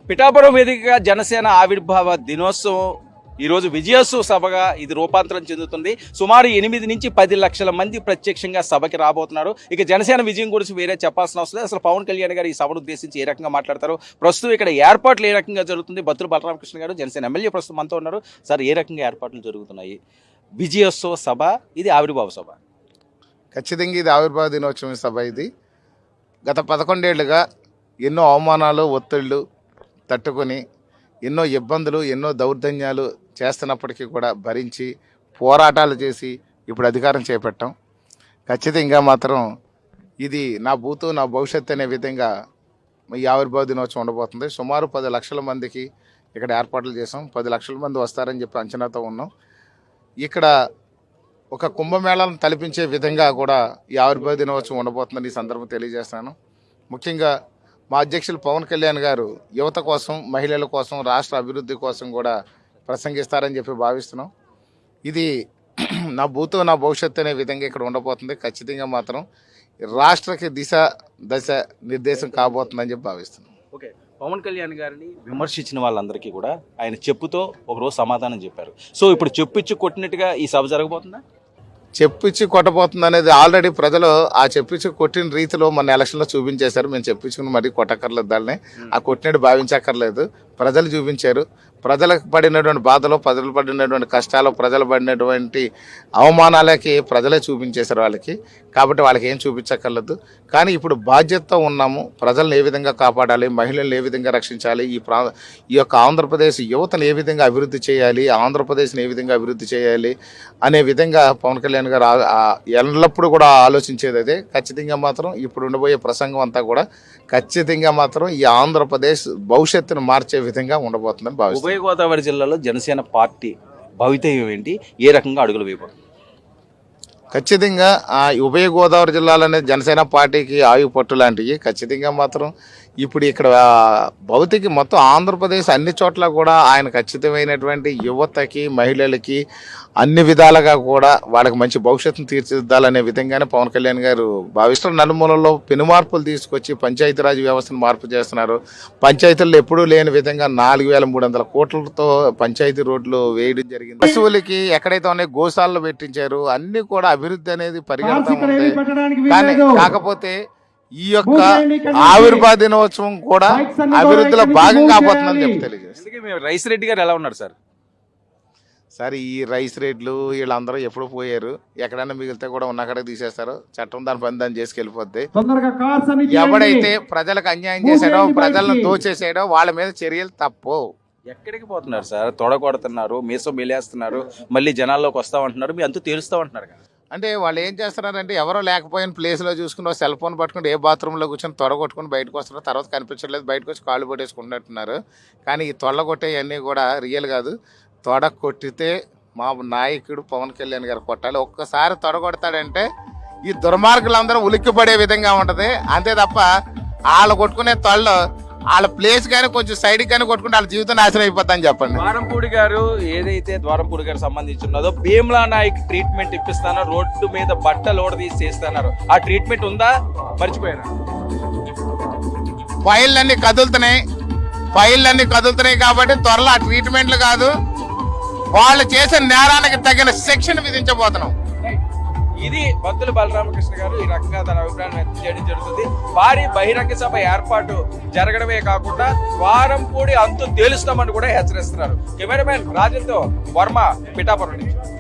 పిఠాపురం వేదికగా జనసేన ఆవిర్భావ దినోత్సవం ఈరోజు విజయోత్సవ సభగా ఇది రూపాంతరం చెందుతుంది. సుమారు 8 నుంచి 10 లక్షల మంది ప్రత్యక్షంగా సభకి రాబోతున్నారు. ఇక జనసేన విజయం గురించి వేరే చెప్పాల్సిన అవసరం లేదు. అసలు పవన్ కళ్యాణ్ గారు ఈ సభను ఉద్దేశించి ఏ రకంగా మాట్లాడతారు, ప్రస్తుతం ఇక్కడ ఏర్పాట్లు ఏ రకంగా జరుగుతుంది, బత్తుల బలరామకృష్ణ గారు జనసేన ఎమ్మెల్యే ప్రస్తుతం మనతో ఉన్నారు. సార్, ఏ రకంగా ఏర్పాట్లు జరుగుతున్నాయి? విజయోత్సవ సభ ఇది, ఆవిర్భావ సభ? ఖచ్చితంగా ఇది ఆవిర్భావ దినోత్సవం సభ. ఇది గత 11 ఏళ్లుగా ఎన్నో అవమానాలు, ఒత్తిళ్లు తట్టుకొని ఎన్నో ఇబ్బందులు, ఎన్నో దౌర్జన్యాలు చేస్తున్నప్పటికీ కూడా భరించి పోరాటాలు చేసి ఇప్పుడు అధికారం చేపట్టాం. ఖచ్చితంగా మాత్రం ఇది నా బూతు నా భవిష్యత్తు అనే విధంగా ఈ ఆవిర్భావ దినోత్సవం ఉండబోతుంది. సుమారు 10 లక్షల మందికి ఇక్కడ ఏర్పాట్లు చేసాం. 10 లక్షల మంది వస్తారని చెప్పి అంచనాతో ఉన్నాం. ఇక్కడ ఒక కుంభమేళాలను తలపించే విధంగా కూడా ఈ ఆవిర్భావ దినోత్సవం ఉండబోతుందని ఈ సందర్భం తెలియజేస్తాను. ముఖ్యంగా మా అధ్యక్షులు పవన్ కళ్యాణ్ గారు యువత కోసం, మహిళల కోసం, రాష్ట్ర అభివృద్ధి కోసం కూడా ప్రసంగిస్తారని చెప్పి భావిస్తున్నాం. ఇది నా భూతో నా భవిష్యత్తు అనే విధంగా ఇక్కడ ఉండబోతుంది. ఖచ్చితంగా మాత్రం రాష్ట్రకి దశ నిర్దేశం కాబోతుందని చెప్పి భావిస్తున్నాం. ఓకే, పవన్ కళ్యాణ్ గారిని విమర్శించిన వాళ్ళందరికీ కూడా ఆయన చెప్పుతో ఒకరోజు సమాధానం చెప్పారు. సో ఇప్పుడు చెప్పిచ్చి కొట్టినట్టుగా ఈ సభ జరగబోతుందా? చెప్పించి కొట్టబోతుంది అనేది ఆల్రెడీ ప్రజలు ఆ చెప్పించి కొట్టిన రీతిలో మన ఎలక్షన్లో చూపించేశారు. మేము చెప్పించుకుని మరీ కొట్టక్కర్లేదు, దాన్ని ఆ కొట్టినట్టు భావించక్కర్లేదు. ప్రజలు చూపించారు. ప్రజలకు పడినటువంటి బాధలు, ప్రజలు పడినటువంటి కష్టాలు, ప్రజలు పడినటువంటి అవమానాలకి ప్రజలే చూపించేశారు వాళ్ళకి. కాబట్టి వాళ్ళకి ఏం చూపించక్కర్లేదు. కానీ ఇప్పుడు బాధ్యతతో ఉన్నాము. ప్రజలను ఏ విధంగా కాపాడాలి, మహిళలను ఏ విధంగా రక్షించాలి, ఈ యొక్క ఆంధ్రప్రదేశ్ యువతను ఏ విధంగా అభివృద్ధి చేయాలి, ఆంధ్రప్రదేశ్ని ఏ విధంగా అభివృద్ధి చేయాలి అనే విధంగా పవన్ కళ్యాణ్ గారు ఎల్లప్పుడూ కూడా ఆలోచించేది అదే. ఖచ్చితంగా మాత్రం ఇప్పుడు ఉండబోయే ప్రసంగం అంతా కూడా ఖచ్చితంగా మాత్రం ఈ ఆంధ్రప్రదేశ్ భవిష్యత్తును మార్చే విధంగా ఉండబోతుందని భావిస్తున్నాను. ఉభయ గోదావరి జిల్లాలో జనసేన పార్టీ భవితవ్యం ఏంటి, ఏ రకంగా అడుగులు వేయబోతుంది? ఖచ్చితంగా ఆ ఉభయ గోదావరి జిల్లాలోనే జనసేన పార్టీకి ఆయువు పట్టు లాంటివి. ఖచ్చితంగా మాత్రం ఇప్పుడు ఇక్కడ భౌతికి మొత్తం ఆంధ్రప్రదేశ్ అన్ని చోట్ల కూడా ఆయన ఖచ్చితమైనటువంటి యువతకి, మహిళలకి అన్ని విధాలుగా కూడా వాళ్ళకి మంచి భవిష్యత్తును తీర్చిదిద్దాలనే విధంగానే పవన్ కళ్యాణ్ గారు భావిస్తున్న నలుమూలలో పెను మార్పులు తీసుకొచ్చి పంచాయతీరాజ్ వ్యవస్థను మార్పు చేస్తున్నారు. పంచాయతీల్లో ఎప్పుడూ లేని విధంగా 4300 కోట్లతో పంచాయతీ రోడ్లు వేయడం జరిగింది. పశువులకి ఎక్కడైతే ఉన్నాయి గోశాలలో పెట్టించారు. అన్ని కూడా అభివృద్ధి అనేది పరిగెడతా ఉంది. కానీ కాకపోతే ఈ యొక్క ఆవిర్భావ దినోత్సవం కూడా అభివృద్ధిలో భాగంగా కాబోతుందని చెప్పి తెలియజేస్తారు. రైస్ రెడ్డి గారు ఎలా ఉన్నారు సార్? సార్, ఈ రైస్ రేట్లు వీళ్ళందరూ ఎప్పుడు పోయారు. ఎక్కడైనా మిగిలితే కూడా ఉన్న అక్కడికి తీసేస్తారు. చట్టం దాని పని దాన్ని చేసుకెళ్ళిపోద్ది. ఎవడైతే ప్రజలకు అన్యాయం చేసాడో, ప్రజలను దోచేసాడో వాళ్ళ మీద చర్యలు తప్పు. ఎక్కడికి పోతున్నారు సార్? తొడగొడుతున్నారు, మీసం మెలేస్తున్నారు, మళ్ళీ జనాల్లోకి వస్తామంటున్నారు, మీ అంతా తేలుస్తామంటున్నారు కదా. అంటే వాళ్ళు ఏం చేస్తున్నారంటే ఎవరో లేకపోయిన ప్లేస్లో చూసుకుని సెల్ ఫోన్ పట్టుకుని ఏ బాత్రూంలో కూర్చొని తొడగొట్టుకుని బయటకు వస్తున్నారు. తర్వాత కనిపించట్లేదు, బయటకు వచ్చి కాళ్ళు కొట్టేసుకుంటున్నారు. కానీ ఈ తొడగొట్టేవన్నీ కూడా రియల్ కాదు. తొడ కొట్టితే మా నాయకుడు పవన్ కళ్యాణ్ గారు కొట్టాలి. ఒక్కసారి తొడగొడతాడంటే ఈ దుర్మార్గులందరూ ఉలిక్కిపడే విధంగా ఉంటుంది. అంతే తప్ప వాళ్ళు కొట్టుకునే తొడలో వాళ్ళ ప్లేస్ కానీ కొంచెం సైడ్ కానీ కొట్టుకుంటే వాళ్ళ జీవితం నాశనం అయిపోద్దని చెప్పండి. ద్వారంపూడి గారు ఏదైతే ద్వారంపూడి గారు సంబంధించి ఉన్నదో భీమ్లా నాయక్ ట్రీట్మెంట్ ఇప్పిస్తానో, రోడ్డు మీద బట్టలు ఓడదీసి చేస్తున్నారు. ఆ ట్రీట్మెంట్ ఉందా? మర్చిపోయారు. ఫైళ్ళన్నీ కదులుతున్నాయి కాబట్టి త్వరలో ఆ ట్రీట్మెంట్లు కాదు, వాళ్ళు చేసిన నేరానికి తగిన శిక్షను విధించబోతున్నాం. ఇది బత్తుల బలరామకృష్ణ గారు ఈ రకంగా తన అభిప్రాయాన్ని వ్యక్తం చేయడం జరుగుతుంది. భారీ బహిరంగ సభ ఏర్పాటు జరగడమే కాకుండా ద్వారంపూడి అంతు తేలుస్తామని కూడా హెచ్చరిస్తున్నారు. కెమెరామెన్ రాజుతో వర్మ, పిఠాపురం నుంచి.